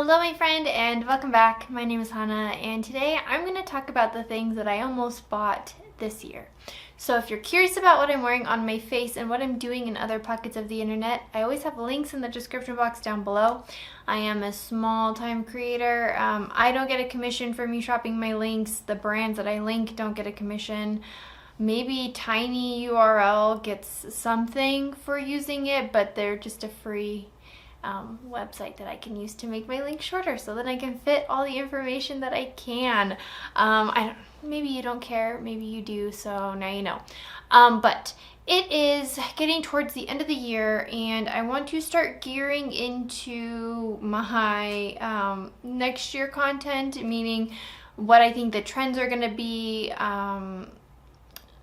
Hello my friend and welcome back. My name is Hannah and today I'm going to talk about the things that I almost bought this year. So if you're curious about what I'm wearing on my face and what I'm doing in other pockets of the internet, I always have links in the description box down below. I am a small-time creator. I don't get a commission for me shopping my links. The brands that I link don't get a commission. Maybe Tiny URL gets something for using it, but they're just a free website that I can use to make my link shorter so that I can fit all the information that I can. Maybe you don't care, maybe you do, so now you know. But it is getting towards the end of the year and I want to start gearing into my next year content, meaning what I think the trends are going to be,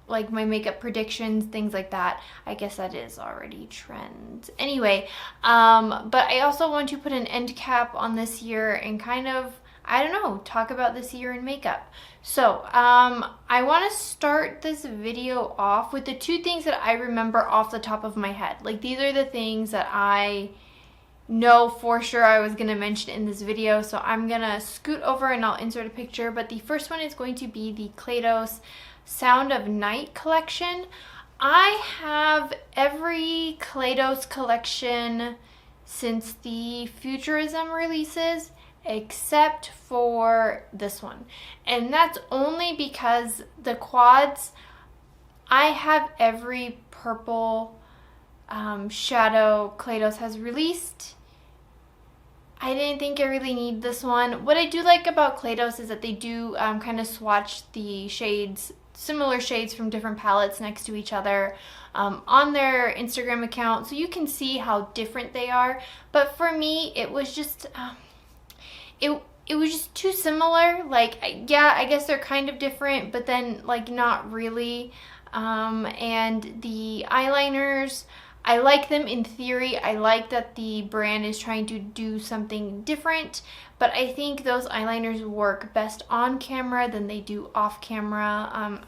like my makeup predictions, things like that. I guess that is already trends. Anyway, but I also want to put an end cap on this year and kind of, I don't know, talk about this year in makeup. So, I want to start this video off with the two things that I remember off the top of my head. Like, these are the things that I know for sure I was going to mention in this video. So I'm going to scoot over and I'll insert a picture. But the first one is going to be the Kaleidos Sound of Night collection. I have every Kaleidos collection since the Futurism releases except for this one, and that's only because the quads, I have every purple shadow Kaleidos has released. I didn't think I really need this one. What I do like about Kaleidos is that they do kind of swatch the shades, similar shades from different palettes next to each other on their Instagram account, so you can see how different they are. But for me, it was just it was just too similar. Like, yeah, I guess they're kind of different, but then like not really. And the eyeliners, I like them in theory. I like that the brand is trying to do something different, but I think those eyeliners work best on camera than they do off camera.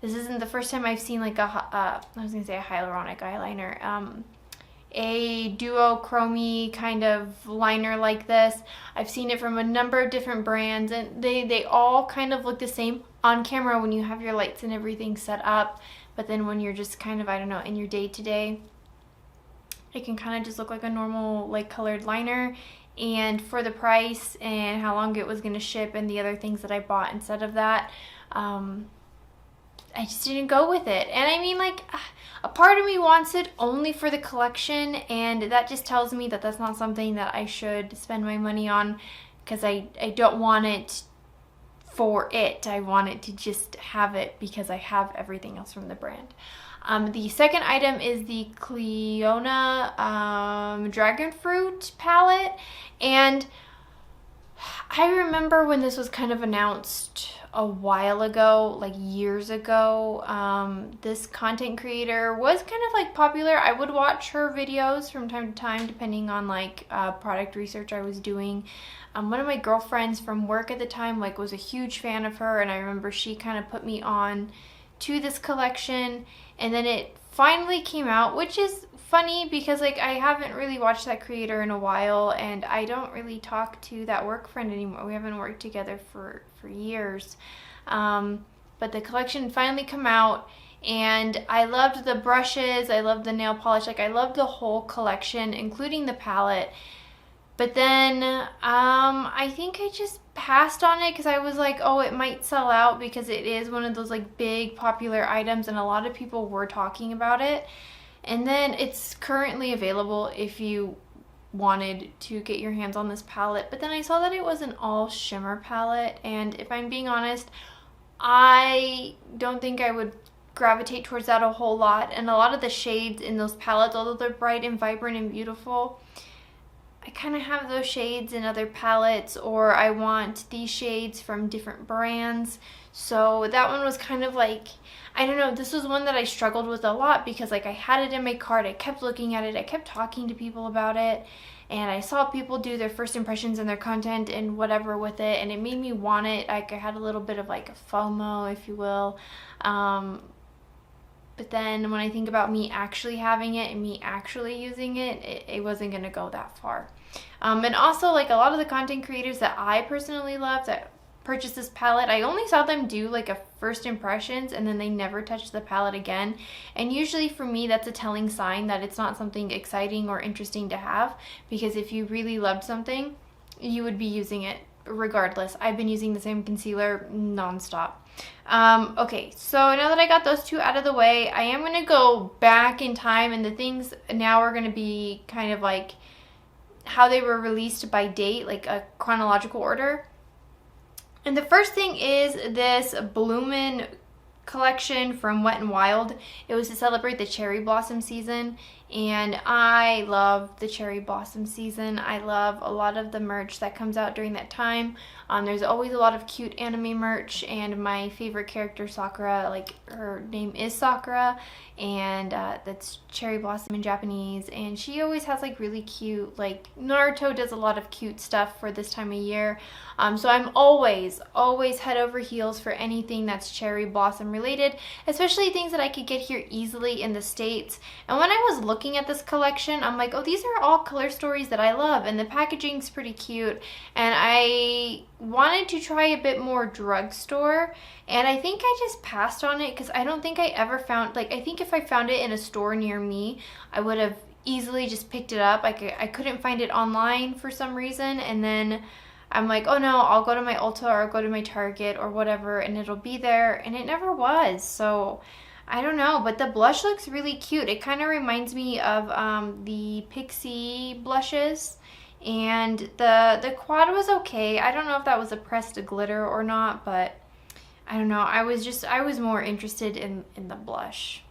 This isn't the first time I've seen like I was gonna say a hyaluronic eyeliner, a duochrome kind of liner like this. I've seen it from a number of different brands and they all kind of look the same on camera when you have your lights and everything set up, but then when you're just kind of, I don't know, in your day-to-day, it can kind of just look like a normal like colored liner. And for the price and how long it was going to ship and the other things that I bought instead of that, I just didn't go with it. And I mean, like, a part of me wants it only for the collection, and that just tells me that that's not something that I should spend my money on, because I don't want it for it. I want it to just have it because I have everything else from the brand. The second item is the Clionadh Dragon Fruit palette, and I remember when this was kind of announced a while ago, like years ago. This content creator was kind of like popular. I would watch her videos from time to time depending on like product research I was doing. One of my girlfriends from work at the time like was a huge fan of her, and I remember she kind of put me on to this collection, and then it finally came out, which is funny because like I haven't really watched that creator in a while, and I don't really talk to that work friend anymore. We haven't worked together for years. But the collection finally come out, and I loved the brushes, I loved the nail polish, like I loved the whole collection, including the palette. But then I think I just passed on it because I was like, oh, it might sell out, because it is one of those like big popular items and a lot of people were talking about it. And then it's currently available if you wanted to get your hands on this palette. But then I saw that it was an all shimmer palette, and if I'm being honest, I don't think I would gravitate towards that a whole lot. And a lot of the shades in those palettes, although they're bright and vibrant and beautiful, I kind of have those shades in other palettes, or I want these shades from different brands. So that one was kind of like, I don't know, this was one that I struggled with a lot because like I had it in my cart, I kept looking at it, I kept talking to people about it, and I saw people do their first impressions and their content and whatever with it, and it made me want it. Like I had a little bit of like a FOMO, if you will. But then when I think about me actually having it and me actually using it, it wasn't going to go that far. And also, like, a lot of the content creators that I personally love that purchased this palette, I only saw them do like a first impressions and then they never touched the palette again. And usually for me, that's a telling sign that it's not something exciting or interesting to have, because if you really loved something, you would be using it regardless. I've been using the same concealer nonstop. Okay, so now that I got those two out of the way, I am going to go back in time, and the things now are going to be kind of like how they were released by date, like a chronological order. And the first thing is this Bloomin' collection from Wet n Wild. It was to celebrate the cherry blossom season, and I love the cherry blossom season. I love a lot of the merch that comes out during that time. There's always a lot of cute anime merch, and my favorite character, Sakura, like her name is Sakura, and that's cherry blossom in Japanese, and she always has like really cute, like Naruto does a lot of cute stuff for this time of year. So I'm always head over heels for anything that's cherry blossom related, especially things that I could get here easily in the States. And when I was looking at this collection, I'm like, oh, these are all color stories that I love, and the packaging's pretty cute, and I wanted to try a bit more drugstore, and I think I just passed on it because I don't think I ever found, like, I think if I found it in a store near me, I would have easily just picked it up. I couldn't find it online for some reason, and then I'm like, oh no, I'll go to my Ulta or I'll go to my Target or whatever and it'll be there, and it never was. So I don't know, but the blush looks really cute. It kind of reminds me of the Pixie blushes, and the quad was okay. I don't know if that was a pressed glitter or not, but I don't know. I was more interested in the blush.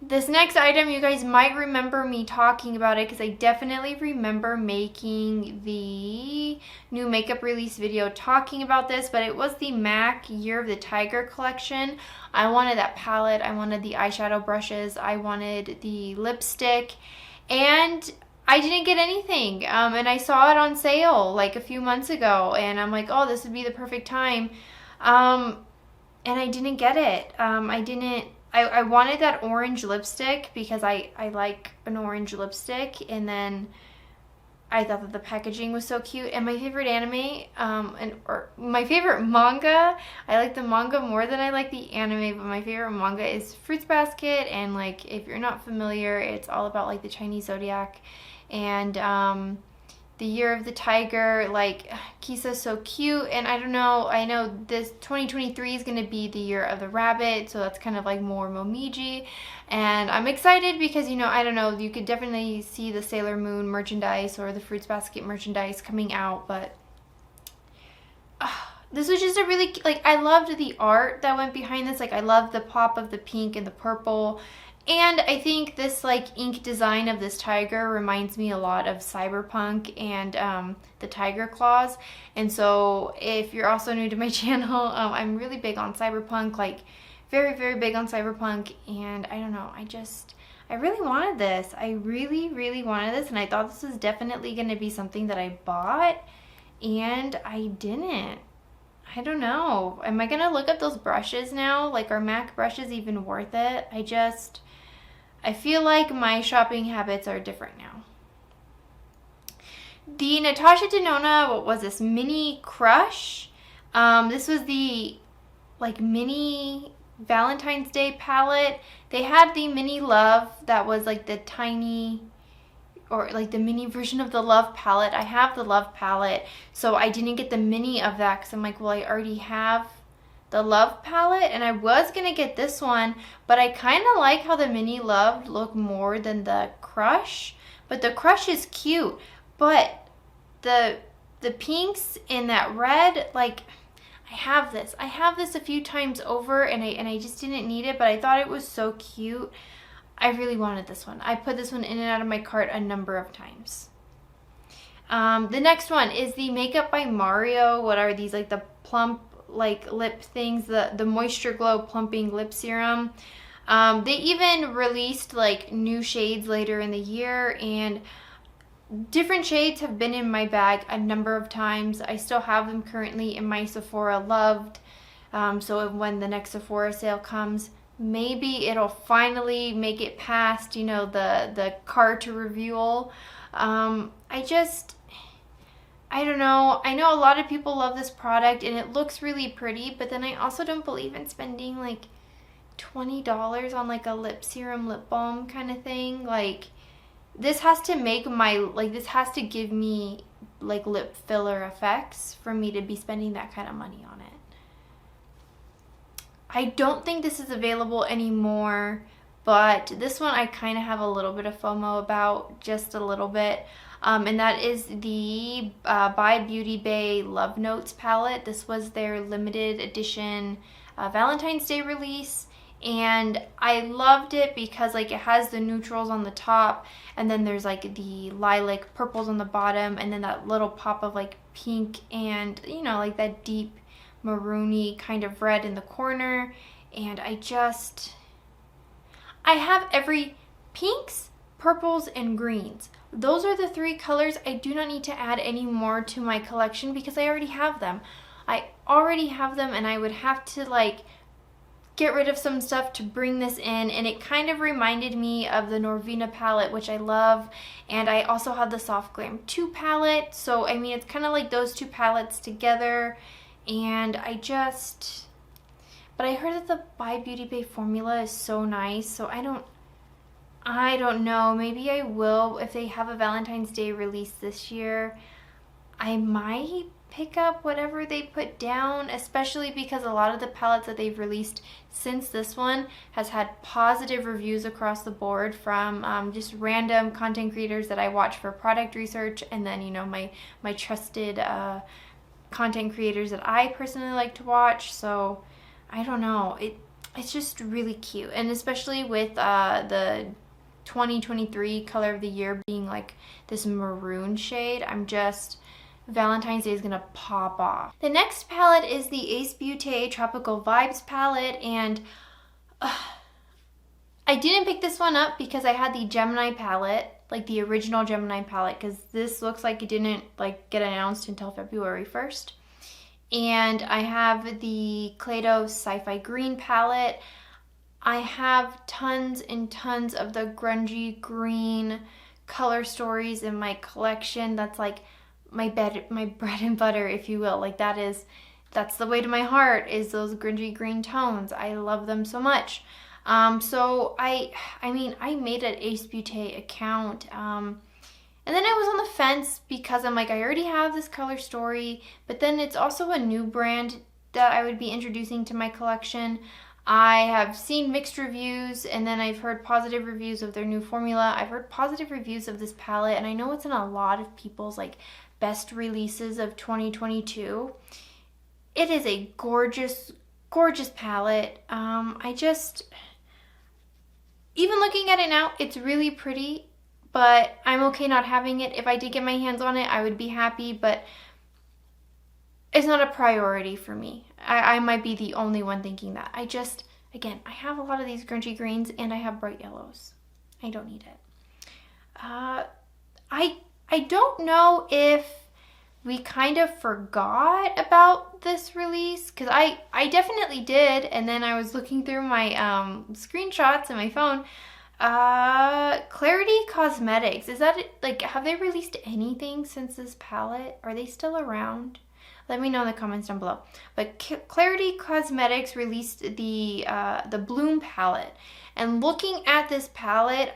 This next item, you guys might remember me talking about it because I definitely remember making the new makeup release video talking about this, but it was the MAC Year of the Tiger collection. I wanted that palette, I wanted the eyeshadow brushes, I wanted the lipstick, and I didn't get anything. And I saw it on sale like a few months ago, and I'm like, oh, this would be the perfect time. And I didn't get it. I wanted that orange lipstick because I like an orange lipstick, and then I thought that the packaging was so cute. And my favorite anime, or my favorite manga, I like the manga more than I like the anime, but my favorite manga is Fruits Basket, and like, if you're not familiar, it's all about like the Chinese zodiac, and the Year of the Tiger, like, Kisa's so cute, and I don't know, I know this 2023 is going to be the Year of the Rabbit, so that's kind of like more Momiji, and I'm excited because, you know, I don't know, you could definitely see the Sailor Moon merchandise or the Fruits Basket merchandise coming out, but this was just a really, like, I loved the art that went behind this. Like, I loved the pop of the pink and the purple. And I think this like ink design of this tiger reminds me a lot of Cyberpunk and the tiger claws. And so if you're also new to my channel, I'm really big on Cyberpunk, like very, very big on Cyberpunk. And I don't know, I really wanted this. I really, really wanted this. And I thought this was definitely going to be something that I bought, and I didn't. I don't know. Am I going to look at those brushes now? Like, are MAC brushes even worth it? I feel like my shopping habits are different now. The Natasha Denona, what was this? Mini Crush. This was the like mini Valentine's Day palette. They had the Mini Love that was like the tiny, or like the mini version of the Love palette. I have the Love palette, so I didn't get the mini of that because I'm like, well, I already have the Love palette, and I was gonna get this one, but I kind of like how the Mini Love look more than the Crush. But the Crush is cute, but the pinks and that red, like, I have this a few times over, and I just didn't need it, but I thought it was so cute. I really wanted this one. I put this one in and out of my cart a number of times. The next one is the Makeup by Mario. What are these, like the plump like lip things, the Moisture Glow Plumping Lip Serum. They even released like new shades later in the year, and different shades have been in my bag a number of times. I still have them currently in my Sephora Loved, so when the next Sephora sale comes, maybe it'll finally make it past, you know, the car to reveal. I don't know. I know a lot of people love this product and it looks really pretty, but then I also don't believe in spending like $20 on like a lip serum, lip balm kind of thing. Like, this has to make my, like, this has to give me like lip filler effects for me to be spending that kind of money on it. I don't think this is available anymore, but this one I kind of have a little bit of FOMO about, just a little bit. And that is the by Beauty Bay Love Notes palette. This was their limited edition Valentine's Day release. And I loved it because like it has the neutrals on the top, and then there's like the lilac purples on the bottom, and then that little pop of like pink and, you know, like that deep maroony kind of red in the corner. And I have every pinks, purples, and greens. Those are the 3 colors. I do not need to add any more to my collection because I already have them. And I would have to like get rid of some stuff to bring this in, and it kind of reminded me of the Norvina palette, which I love, and I also have the Soft Glam 2 palette, so I mean it's kind of like those 2 palettes together. And but I heard that the by Beauty Bay formula is so nice, so I don't know, maybe I will. If they have a Valentine's Day release this year, I might pick up whatever they put down, especially because a lot of the palettes that they've released since this one has had positive reviews across the board from just random content creators that I watch for product research, and then, you know, my trusted content creators that I personally like to watch. So I don't know, it's just really cute, and especially with the 2023 color of the year being like this maroon shade, Valentine's Day is gonna pop off. The next palette is the Ace Beauté Tropical Vibes palette, and I didn't pick this one up because I had the Gemini palette, like the original Gemini palette, because this looks like it didn't like get announced until February 1st. And I have the Kaleidos Sci-Fi Green palette. I have tons and tons of the grungy green color stories in my collection. That's like my bread and butter, if you will. Like that's the way to my heart, is those grungy green tones. I love them so much. So I mean, I made an Ace Beauté account, and then I was on the fence because I'm like, I already have this color story, but then it's also a new brand that I would be introducing to my collection. I have seen mixed reviews, and then I've heard positive reviews of their new formula. I've heard positive reviews of this palette, and I know it's in a lot of people's like best releases of 2022. It is a gorgeous, gorgeous palette. Even looking at it now, it's really pretty, but I'm okay not having it. If I did get my hands on it, I would be happy, but it's not a priority for me. I might be the only one thinking that. Again, I have a lot of these grungy greens, and I have bright yellows. I don't need it. I don't know if we kind of forgot about this release, because I definitely did, and then I was looking through my screenshots on my phone. Clarity Cosmetics, is that it? Like, have they released anything since this palette? Are they still around? Let me know in the comments down below. But Clarity Cosmetics released the Bloom palette, and looking at this palette,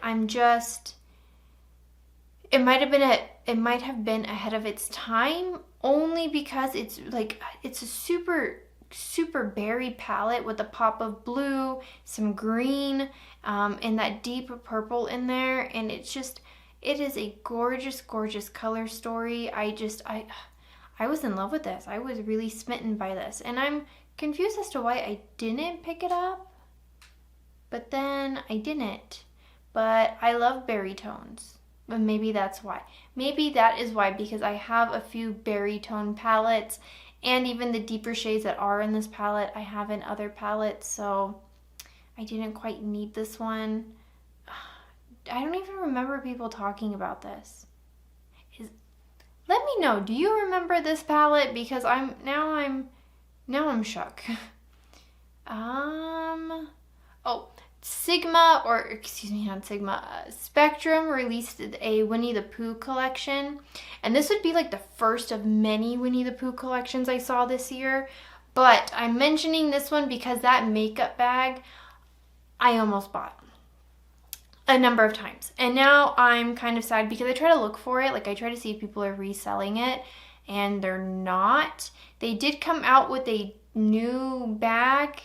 it might have been ahead of its time, only because it's a super berry palette with a pop of blue, some green, and that deep purple in there, and it is a gorgeous, gorgeous color story. I was in love with this. I was really smitten by this, and I'm confused as to why I didn't pick it up, but then I didn't. But I love berry tones, but maybe that's why. Maybe that is why, because I have a few berry tone palettes, and even the deeper shades that are in this palette I have in other palettes, so I didn't quite need this one. I don't even remember people talking about this. Let me know, do you remember this palette? Because now I'm shook. Sigma, or excuse me, not Sigma, Spectrum released a Winnie the Pooh collection. And this would be like the first of many Winnie the Pooh collections I saw this year. But I'm mentioning this one because that makeup bag I almost bought a number of times. And now I'm kind of sad because I try to look for it. Like I try to see if people are reselling it, and they're not. They did come out with a new bag,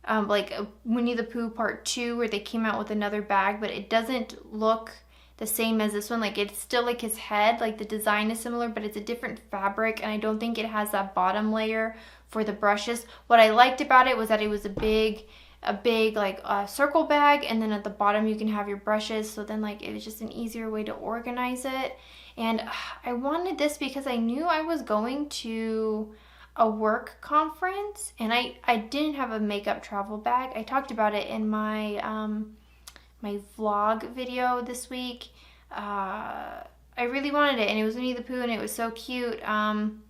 like Winnie the Pooh Part 2, where they came out with another bag, but it doesn't look the same as this one. Like it's still like his head, like the design is similar, but it's a different fabric, and I don't think it has that bottom layer for the brushes. What I liked about it was that it was a big like circle bag, and then at the bottom you can have your brushes, so then like it was just an easier way to organize it. And I wanted this because I knew I was going to a work conference, and I didn't have a makeup travel bag. I talked about it in my my vlog video this week. I really wanted it, and it was Winnie the Pooh, and it was so cute, and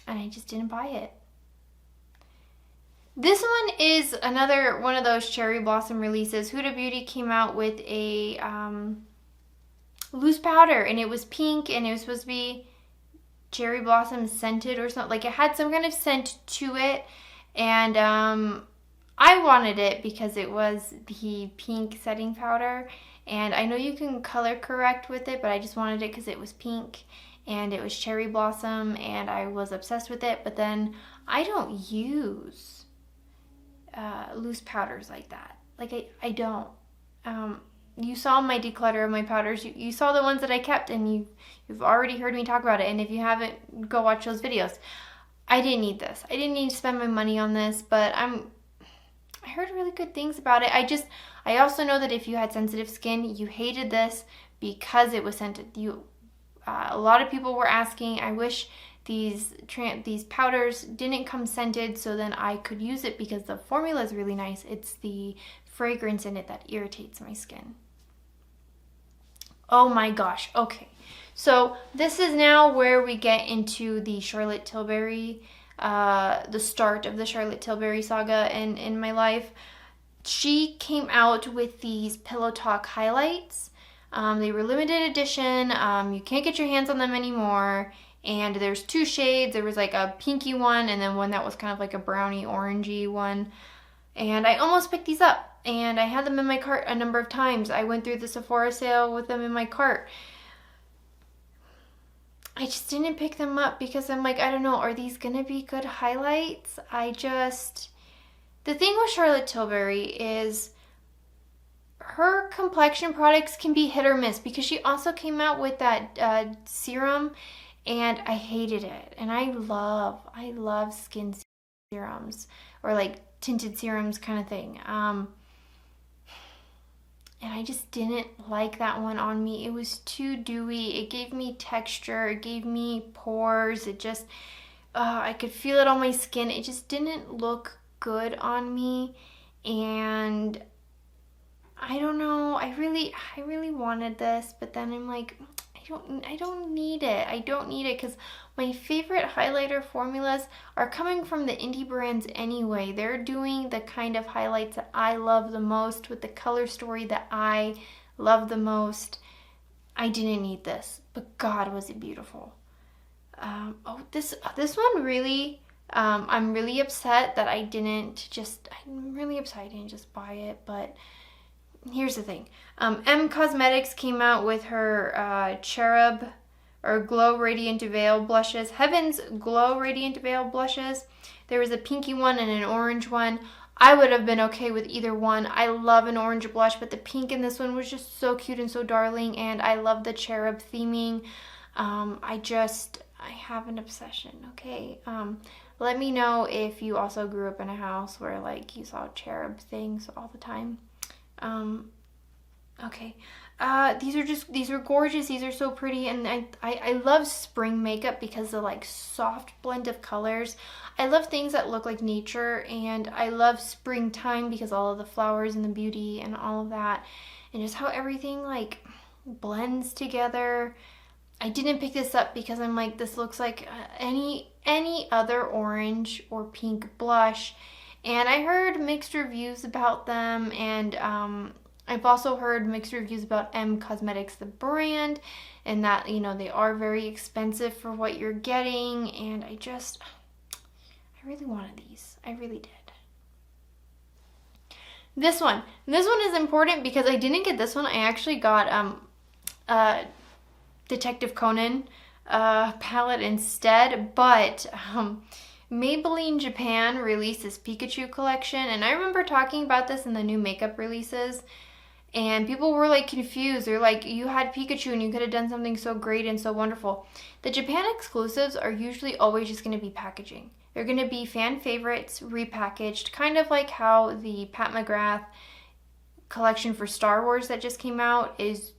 I just didn't buy it. This one is another one of those cherry blossom releases. Huda Beauty came out with a loose powder, and it was pink, and it was supposed to be cherry blossom scented or something. Like it had some kind of scent to it, and I wanted it because it was the pink setting powder, and I know you can color correct with it, but I just wanted it because it was pink and it was cherry blossom, and I was obsessed with it. But then I don't use loose powders like that. Like I don't. You saw my declutter of my powders. You saw the ones that I kept, and you've already heard me talk about it. And if you haven't, go watch those videos. I didn't need this. I didn't need to spend my money on this, but I heard really good things about it. I also know that if you had sensitive skin, you hated this because it was scented. A lot of people were asking. I wish these powders didn't come scented, so then I could use it, because the formula is really nice. It's the fragrance in it that irritates my skin. Oh my gosh. Okay, so this is now where we get into the Charlotte Tilbury, the start of the Charlotte Tilbury saga in my life. She came out with these Pillow Talk highlights. They were limited edition. You can't get your hands on them anymore. And there's two shades. There was like a pinky one, and then one that was kind of like a brownie orangey one. And I almost picked these up, and I had them in my cart a number of times. I went through the Sephora sale with them in my cart. I just didn't pick them up because I'm like, I don't know, are these gonna be good highlights? The thing with Charlotte Tilbury is her complexion products can be hit or miss, because she also came out with that serum, and I hated it. And I love skin serums, or like tinted serums kind of thing. And I just didn't like that one on me. It was too dewy. It gave me texture. It gave me pores. It just, I could feel it on my skin. It just didn't look good on me. And I don't know. I really wanted this, but then I'm like, I don't need it. I don't need it, because my favorite highlighter formulas are coming from the indie brands anyway. They're doing the kind of highlights that I love the most, with the color story that I love the most. I didn't need this, but God, was it beautiful. This one really, I'm really upset that I didn't just buy it, but here's the thing. M Cosmetics came out with her Cherub or Glow Radiant Veil blushes. Heaven's Glow Radiant Veil blushes. There was a pinky one and an orange one. I would have been okay with either one. I love an orange blush, but the pink in this one was just so cute and so darling, and I love the cherub theming. I have an obsession, okay? Let me know if you also grew up in a house where like you saw cherub things all the time. Okay. These are gorgeous. These are so pretty, and I love spring makeup because the like soft blend of colors. I love things that look like nature, and I love springtime because all of the flowers and the beauty and all of that, and just how everything like blends together. I didn't pick this up because I'm like, this looks like any other orange or pink blush, And I heard mixed reviews about them, and I've also heard mixed reviews about M Cosmetics, the brand, and that, you know, they are very expensive for what you're getting, and I really wanted these. I really did. This one is important because I didn't get this one. I actually got Detective Conan palette instead, but Maybelline Japan released this Pikachu collection, and I remember talking about this in the new makeup releases, and people were like confused. They're like, you had Pikachu and you could have done something so great and so wonderful. The Japan exclusives are usually always just going to be packaging. They're going to be fan favorites repackaged, kind of like how the Pat McGrath collection for Star Wars that just came out is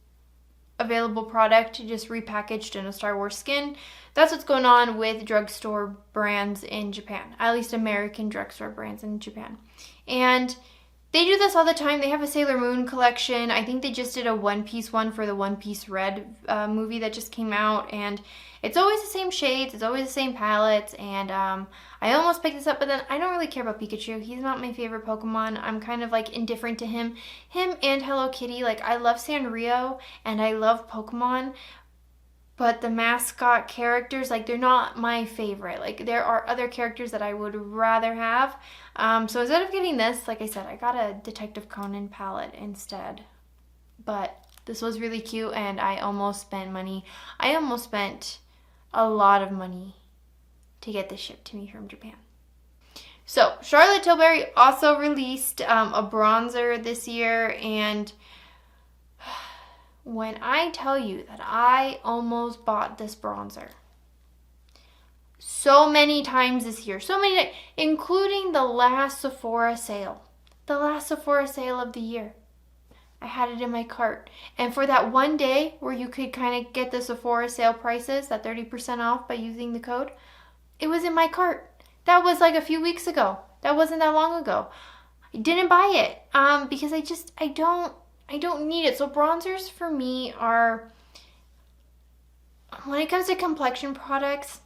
available product just repackaged in a Star Wars skin. That's what's going on with drugstore brands in Japan, at least American drugstore brands in Japan. And they do this all the time. They have a Sailor Moon collection. I think they just did a One Piece one for the One Piece Red movie that just came out, and it's always the same shades, it's always the same palettes, and I almost picked this up, but then I don't really care about Pikachu. He's not my favorite Pokemon. I'm kind of like indifferent to him. Him and Hello Kitty. Like, I love Sanrio and I love Pokemon, but the mascot characters, like, they're not my favorite. Like, there are other characters that I would rather have. So instead of getting this, like I said, I got a Detective Conan palette instead. But this was really cute, and I almost spent money. I almost spent a lot of money to get this shipped to me from Japan. So Charlotte Tilbury also released a bronzer this year, and when I tell you that I almost bought this bronzer so many times this year, so many, including the last Sephora sale of the year. I had it in my cart. And for that one day where you could kind of get the Sephora sale prices, that 30% off by using the code, it was in my cart. That was like a few weeks ago. That wasn't that long ago. I didn't buy it because I don't need it. So bronzers for me are, when it comes to complexion products,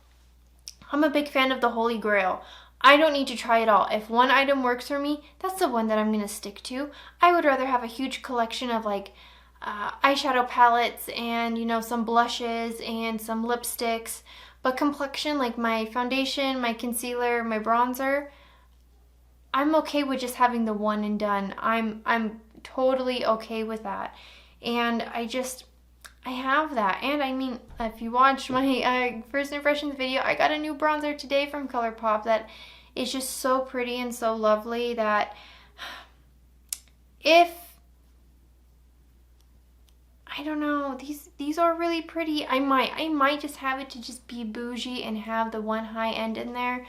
I'm a big fan of the Holy Grail. I don't need to try it all. If one item works for me, that's the one that I'm going to stick to. I would rather have a huge collection of like eyeshadow palettes and, you know, some blushes and some lipsticks. But complexion, like my foundation, my concealer, my bronzer, I'm okay with just having the one and done. I'm totally okay with that. And I have that. And I mean, if you watched my first impressions video, I got a new bronzer today from ColourPop that is just so pretty and so lovely that I don't know, these are really pretty. I might just have it to just be bougie and have the one high end in there.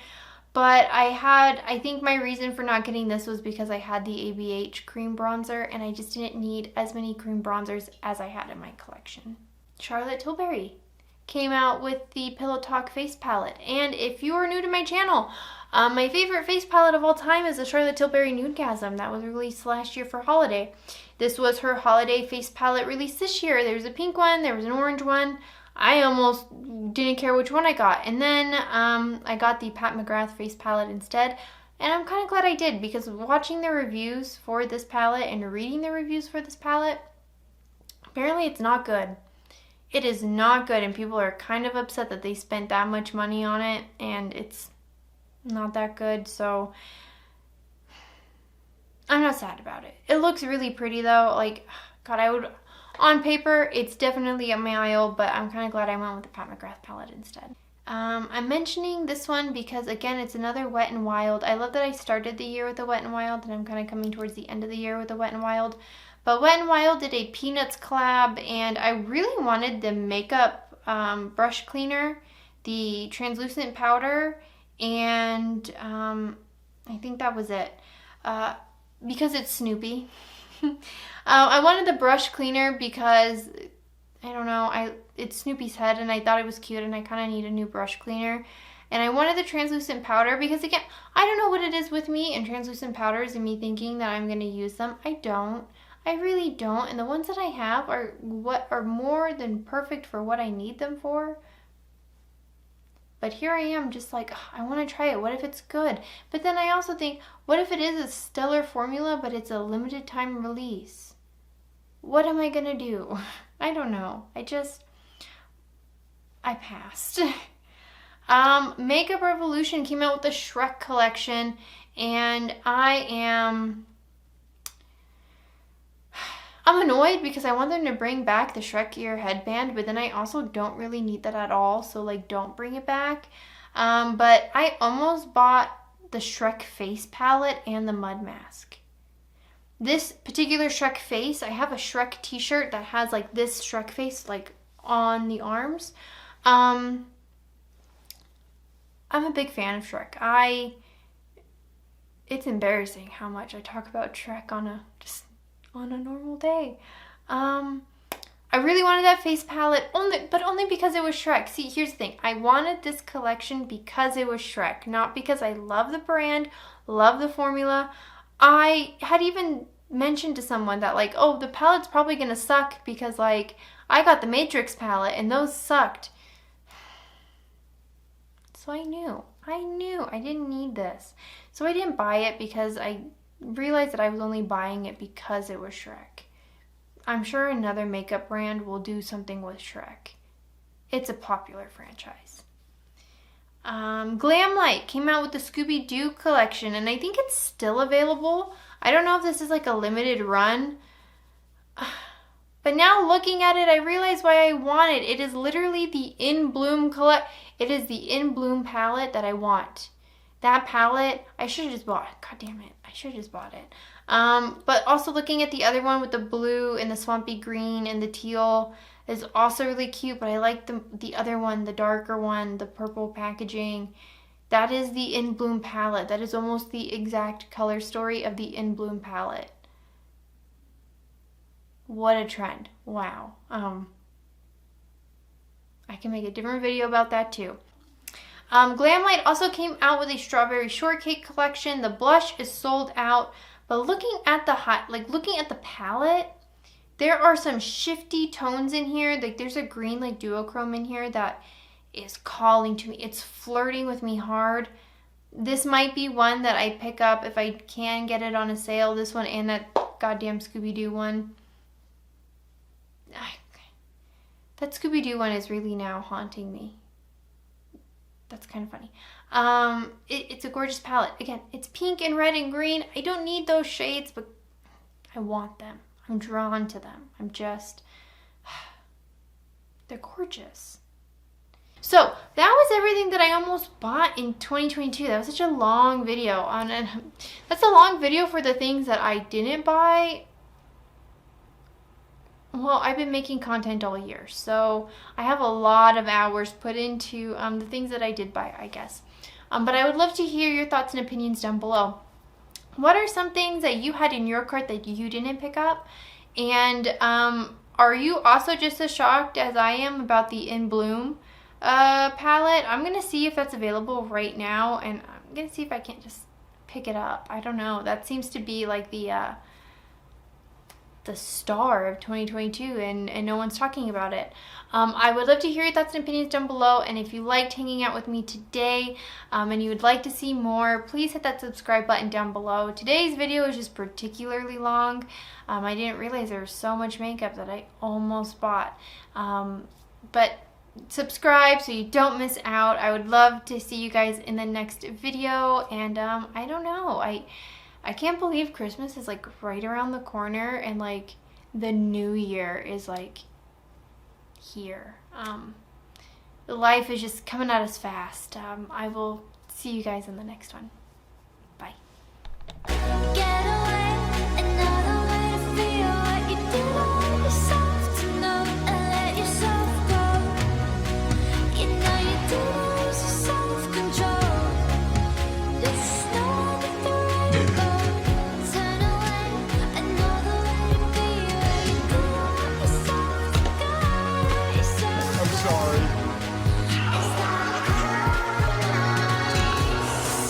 But I think my reason for not getting this was because I had the ABH cream bronzer, and I just didn't need as many cream bronzers as I had in my collection. Charlotte Tilbury came out with the Pillow Talk face palette. And if you are new to my channel, my favorite face palette of all time is the Charlotte Tilbury Nudegasm that was released last year for holiday. This was her holiday face palette released this year. There was a pink one, there was an orange one. I almost didn't care which one I got. And then I got the Pat McGrath face palette instead. And I'm kind of glad I did, because watching the reviews for this palette and reading the reviews for this palette, apparently it's not good. It is not good, and people are kind of upset that they spent that much money on it, and it's not that good. So I'm not sad about it. It looks really pretty though. Like, God, on paper, it's definitely up my aisle, but I'm kind of glad I went with the Pat McGrath palette instead. I'm mentioning this one because, again, it's another Wet n Wild. I love that I started the year with a Wet n Wild, and I'm kind of coming towards the end of the year with a Wet n Wild. But Wet n Wild did a Peanuts collab, and I really wanted the makeup brush cleaner, the translucent powder, and I think that was it. Because it's Snoopy. I wanted the brush cleaner because, I don't know, it's Snoopy's head, and I thought it was cute, and I kind of need a new brush cleaner. And I wanted the translucent powder because, again, I don't know what it is with me and translucent powders and me thinking that I'm going to use them. I don't. I really don't. And the ones that I have are more than perfect for what I need them for. But here I am just like, I want to try it. What if it's good? But then I also think, what if it is a stellar formula, but it's a limited time release? What am I going to do? I don't know. I passed. Makeup Revolution came out with the Shrek collection, and I'm annoyed because I want them to bring back the Shrek ear headband, but then I also don't really need that at all, so like don't bring it back. But I almost bought the Shrek face palette and the mud mask. This particular Shrek face, I have a Shrek t-shirt that has like this Shrek face like on the arms. I'm a big fan of Shrek. It's embarrassing how much I talk about Shrek on a normal day. I really wanted that face palette, but only because it was Shrek. See, here's the thing. I wanted this collection because it was Shrek, not because I love the brand, love the formula. I had even mentioned to someone that like, oh, the palette's probably gonna suck because like I got the Matrix palette and those sucked. So I knew I didn't need this. So I didn't buy it because I realized that I was only buying it because it was Shrek. I'm sure another makeup brand will do something with Shrek. It's a popular franchise. Glamlight came out with the Scooby-Doo collection, and I think it's still available. I don't know if this is like a limited run. But now looking at it, I realize why I want it. It is literally the In Bloom It is the In Bloom palette that I want. That palette, I should have just bought it. God damn it. I should have just bought it. But also looking at the other one with the blue and the swampy green and the teal is also really cute. But I like the other one, the darker one, the purple packaging. That is the In Bloom palette. That is almost the exact color story of the In Bloom palette. What a trend. Wow. I can make a different video about that too. Glamlight also came out with a Strawberry Shortcake collection. The blush is sold out, but looking at the palette, there are some shifty tones in here. Like there's a green like duochrome in here that is calling to me. It's flirting with me hard. This might be one that I pick up if I can get it on a sale. This one and that goddamn Scooby-Doo one. That Scooby-Doo one is really now haunting me. That's kind of funny. It's a gorgeous palette. Again, it's pink and red and green. I don't need those shades, but I want them. I'm drawn to them. They're gorgeous. So that was everything that I almost bought in 2022. That was such a long video. That's a long video for the things that I didn't buy. Well, I've been making content all year, so I have a lot of hours put into the things that I did buy, I guess. But I would love to hear your thoughts and opinions down below. What are some things that you had in your cart that you didn't pick up? And are you also just as shocked as I am about the In Bloom palette? I'm going to see if that's available right now, and I'm going to see if I can't just pick it up. I don't know. That seems to be like the star of 2022, and no one's talking about it. I would love to hear your thoughts and opinions down below, and if you liked hanging out with me today and you would like to see more, please hit that subscribe button down below. Today's video is just particularly long. I didn't realize there was so much makeup that I almost bought. But subscribe so you don't miss out. I would love to see you guys in the next video, and I don't know, I can't believe Christmas is like right around the corner and like the new year is like here. Life is just coming at us fast. I will see you guys in the next one.